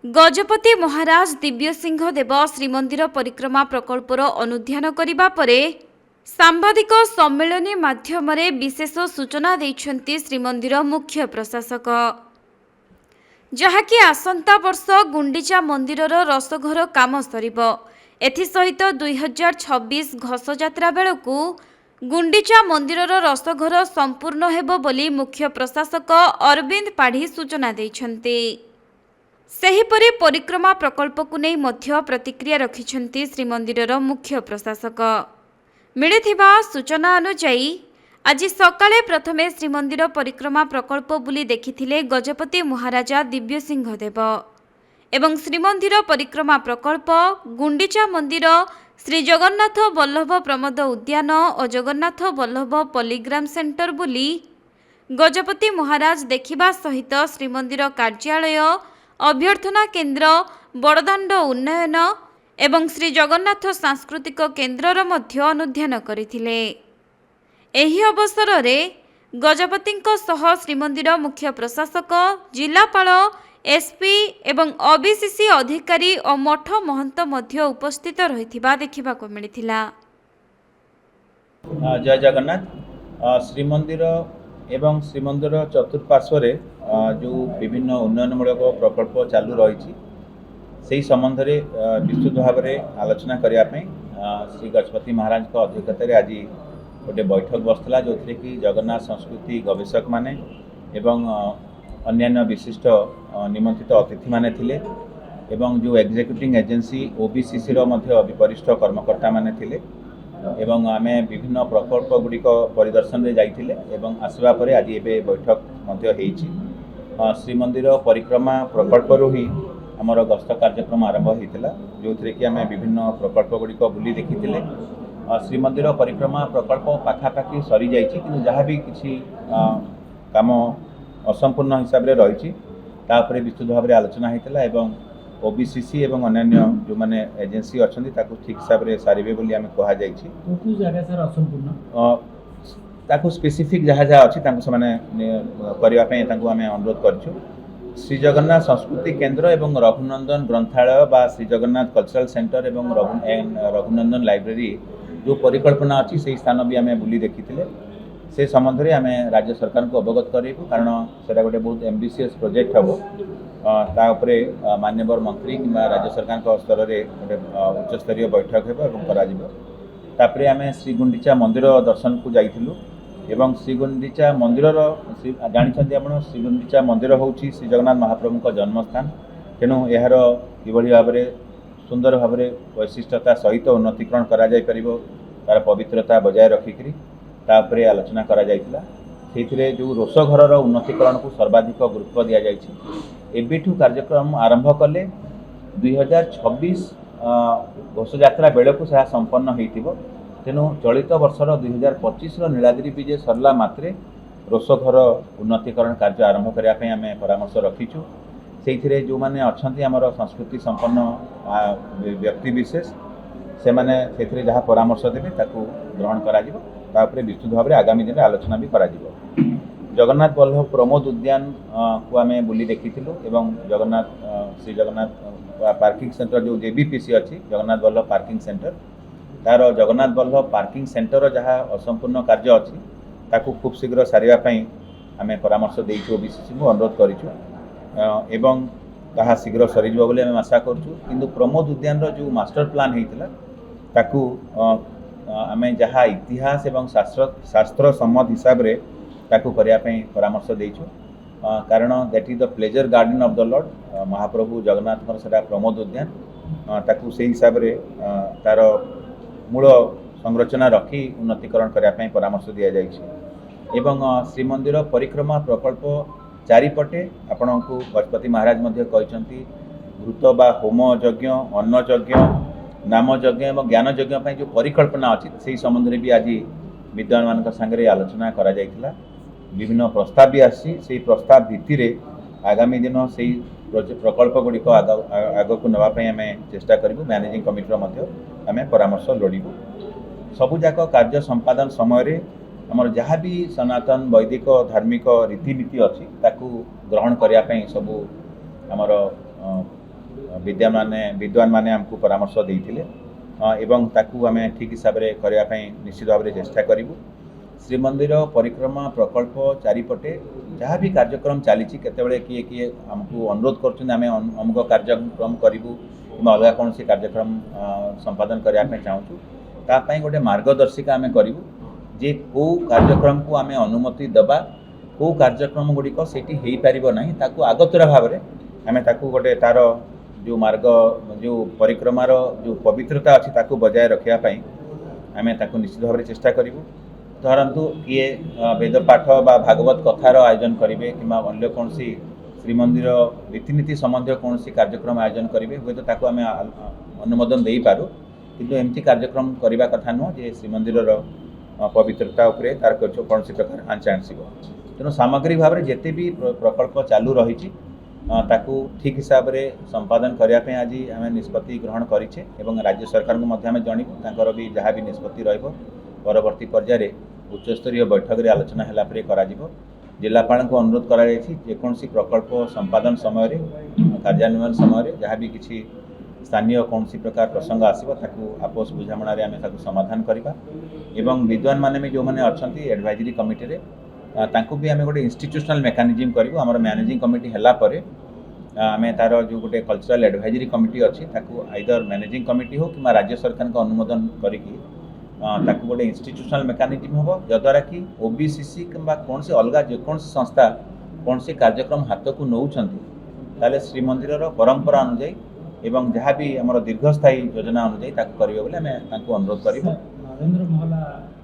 गजपति महाराज दिव्यसिंह देव श्रीमंदिर परिक्रमा प्रकल्पर अनुध्यान करने पर सांबादिक सम्मेलन माध्यम विशेष सूचना देइछन्ति श्रीमंदिर मुख्य प्रशासक जहाँकि आसंता वर्ष गुंडीचा मंदिरर रसघर काम सरिबो। एथिसहित 2026 घोष यात्रा बेलकु गुंडीचा मंदिरर रसघर संपूर्ण हेबो बोली मुख्य प्रशासक अरविंद पाढ़ी सूचना देइछन्ति। सेहीपरि परिक्रमा प्रकल्प को नहीं मध्य प्रतिक्रिया रखिछन्ति श्रीमंदिरर मुख्य प्रशासक। मिलिथिबा सूचना अनुसार आज सकाळे प्रथमे श्रीमंदिर परिक्रमा प्रकल्प बुली देखिथिले गजपति महाराजा दिव्यसिंह देव एवं श्रीमंदिर परिक्रमा प्रकल्प गुंडीचा मंदिर श्री जगन्नाथ वल्लभ प्रमोद उद्यान और जगन्नाथ वल्लभ पॉलीग्राम सेंटर बुली गजपति महाराज देखिबा सहित श्रीमंदिर कार्यालय अभ्यर्थना केन्द्र बड़दाण्ड उन्नयन एवं श्री जगन्नाथ सांस्कृतिक केन्द्रर मध्य अनुध्यान करथिले। एही अवसर रे गजपतिंको सह श्रीमंदिर मुख्य प्रशासक जिलापाल एसपी एवं ओबीसीसी अधिकारी और मठ महंत मध्य उपस्थित रहिथिबा देखिबाको मिलिथिला। जय जगन्नाथ। श्रीमंदिर एवं श्रीमंदिर चतुर्पार्श्व जो विभिन्न उन्नयनमूलक प्रकल्प चालू रही से संबंध में विस्तृत भाव में आलोचना करने श्री गजपति महाराज अध्यक्षतार आज गोटे बैठक बसला जो थी कि जगन्नाथ संस्कृति गवेषक माने एवं अन्यान्य विशिष्ट निमंत्रित अतिथि माने थिले एवं जो एग्जीक्यूटिव एजेंसी ओबीसीसी वरिष्ठ कर्मकर्ता माने थिले एवं आमे विभिन्न प्रकल्प गुड़िक परिदर्शन रे जाइथिले एवं आसवा परे आज एबे बैठक मध्य हेइछि। श्रीमंदिर परिक्रमा प्रकल्प ही आमर गस्त कार्यक्रम आरंभ होता जो थी कि आमे विभिन्न प्रकल्प गुड़िक बुली देखिथिले। श्रीमंदिर परिक्रमा प्रकल्प पाखापाखि सरी जाइछि किंतु जहाँ भी किछि काम असंपूर्ण हिसाब से रही तापर विस्तृत भाव में आलोचना होता एवं ओबीसीसी एवं अन्य जो माने एजेंसी अच्छी ठीक हिसाब से सारे बोली आम कह स्पेसिफिक जहाँ जहाँ अच्छी करने आम अनुरोध करूँ। श्री जगन्नाथ संस्कृति केन्द्र एवं रघुनंदन ग्रंथालय बा श्री जगन्नाथ कल्चरल सेंटर एवं रघुनंदन लाइब्रेरी जो परिकल्पना अच्छी से स्थान भी आम बुली देखी से संबंध में आम राज्य सरकार को अवगत करूँ कारण से गोटे बहुत एम्बिशियस प्रोजेक्ट हम तापरे माननीय मंत्री कि राज्य सरकार स्तर में गोटे उच्चस्तरीय बैठक होपर आम श्री गुंडीचा मंदिर दर्शन को जाइलु एवं श्री गुंडीचा मंदिर जानते आप श्री गुंडीचा मंदिर हूँ श्री जगन्नाथ महाप्रभु जन्मस्थान तेणु यार किभली भाव में सुंदर भाव में वैशिष्ट्यता सहित उन्नतीकरण कर तार पवित्रता बजाय रखिकी तापर आलोचना करा जायतिला। से जो रोषघर उन्नतीकरण को सर्वाधिक गुरुत्व दि जाइए एबिठू कार्यक्रम आरंभ कले 2026 घोष यात्रा बेलू से संपन्न हो तेणु चलित वर्षर 2025 नीलाद्रि विजय सरला मात्रे रोषघर उन्नतीकरण कार्य आरंभ करने आम परामर्श रखीचु। से जो मैंने अच्छा आमर संस्कृति संपन्न व्यक्ति विशेष से मैंने से जहाँ परामर्श देवे ग्रहण कर विस्तृत भाव में आगामी दिन आलोचना भी करा जगन्नाथ वल्लभ प्रमोद उद्यान को आम बुली देखीलु एवं जगन्नाथ श्री जगन्नाथ पार्किंग सेंटर जो जेबीपीसी अच्छी जगन्नाथ वल्लभ पार्किंग सेंटर तार जगन्नाथ वल्लभ पार्किंग सेंटर जहाँ असंपूर्ण कार्य अच्छी ताकू खूब शीघ्र सारे आम परामर्श देइछु ओबीसीसी को अनुरोध करिछु एवं ताहा शीघ्र सरीज बोली आम आशा करूँ किंतु प्रमोद उद्यान जो मास्टर प्लान होता ताकू आम जहाँ इतिहास एवं शास्त्र सम्मत हिसाब रे ताकू करने परामर्श देइछु कारण that is the pleasure garden of the lord Mahaprabhu Jagannath से प्रमोद उद्यान ताकू से हिसाब रे तार मूल संरचना रखी उन्नतीकरण करने परामर्श दि जाइए एवं श्रीमंदिर परिक्रमा प्रकल्प चारिपटे आपण को गजपति महाराज कहते घृत बा होम यज्ञ अन्न यज्ञ नाम यज्ञ और ज्ञान यज्ञ जो परिकल्पना अच्छी से संबंध में भी आज विद्वान मान सांगे आलोचना करा जायतिला। विभिन्न प्रस्ताव भी आसी से प्रस्ताव भित्ति आगामी दिन से प्रकल्प गुड़िक आग को नापी आम चेष्टा करूँ। मैनेजिंग कमिटी आम परामर्श लोड़ू सबुजाक कार्य संपादन समय आमर जहाँ भी सनातन वैदिक धार्मिक रीतिनीति अच्छी ताकू ग्रहण करने सबू आमर विद्वान माने आमको परामर्श देइथिले एवं ताकू आम ठीक हिसाब से करने निश्चित भाव में चेष्टा करूँ। श्रीमंदिर परिक्रमा प्रकल्प चारिपटे जहाँ भी कार्यक्रम चली केतबेले किए किए आमको अनुरोध कर अमुक कार्यक्रम करूँ कि अलग कौन कार्यक्रम संपादन करने चाहूँ तापाई गोटे मार्गदर्शिका आम करूँ जे कौ कार्यक्रम को आम अनुमति दबा कौ कार्यक्रम गुड़िक सेठी हो पार ना ताकू आगतुरा भाव में आम ताकू गोटे तार जो मार्ग जो परिक्रमार जो पवित्रता अच्छी ताकू बजाय रखापी आम ताकू निश्चित भाव में चेष्टा करूँ। धरतु किए वेद पाठ बा भागवत कथार आयोजन करेंगे कि अन्य कौन श्रीमंदिर रीतिनीति संबंधी कौन कार्यक्रम आयोजन करेंगे हूँ तो आम अनुमोदन दे पारू किंतु एमती कार्यक्रम करने कथा नुह जे श्रीमंदिर पवित्रता उपरे तार कौन प्रकार आंच आंसब तेणु सामग्रिक भाव में जिते भी प्रकल्प चालू रही ताकू ठीक हिसाब से संपादन करने आज आम निष्पत्ति ग्रहण करें और राज्य सरकार को जनइबू भी जहाँ भी निष्पत्ति परवर्ती पर्यायर उच्चस्तरीय बैठक में आलोचना है करा जिलापाल को अनुरोध करेकोसी प्रकल्प संपादन समय कार्यान्वयन समय जहाँ भी किसी स्थानीय कौन प्रकार प्रसंग आसो आपस बुझामणा आम समाधान करवा एवं विद्वान मैंने जो मैंने अच्छा एडवाइजरी कमिटी रे तांको भी आम गोटे इंस्टीट्यूशनल मेकानिजम करूँ आम मैनेजिंग कमिटी है आम तार जो गोटे कल्चरल एडवाइजरी कमिटी अच्छी आइदर मैनेजिंग कमिटी हो कि राज्य सरकार का अनुमोदन करके गोटे इंस्टीट्यूशनल मेकानिजम हम जद्वारा कि ओबीसीसी कि कौन से अलग जेको संस्था कौन से कार्यक्रम हाथ को नौ श्रीमंदिर परंपरा अनुजाई एवं जहाँ भी आम दीर्घस्थायी योजना अनुजाई करेंगे बोले आम अनुरोध करूँ।